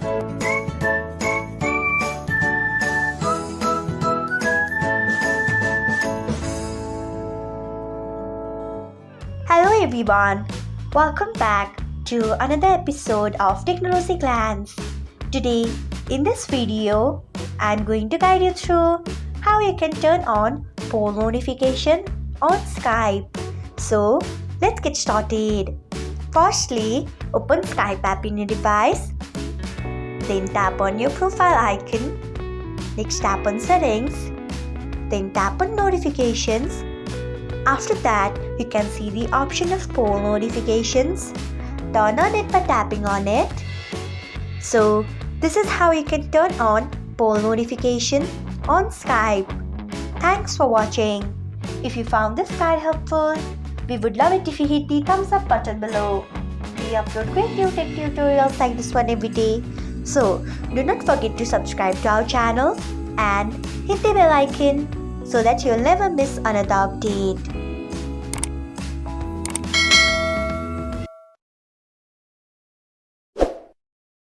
Hello everyone, welcome back to another episode of Technologyglance. Today, in this video, I'm going to guide you through how you can turn on poll notification on Skype. So, let's get started. Firstly, open Skype app in your device. Then tap on your profile icon. Next, tap on settings. Then tap on notifications. After that, you can see the option of poll notifications. Turn on it by tapping on it. So, this is how you can turn on poll notification on Skype. Thanks for watching. If you found this guide helpful, we would love it if you hit the thumbs up button below. We upload great new tech tutorials like this one every day. So, do not forget to subscribe to our channel and hit the bell icon so that you'll never miss another update.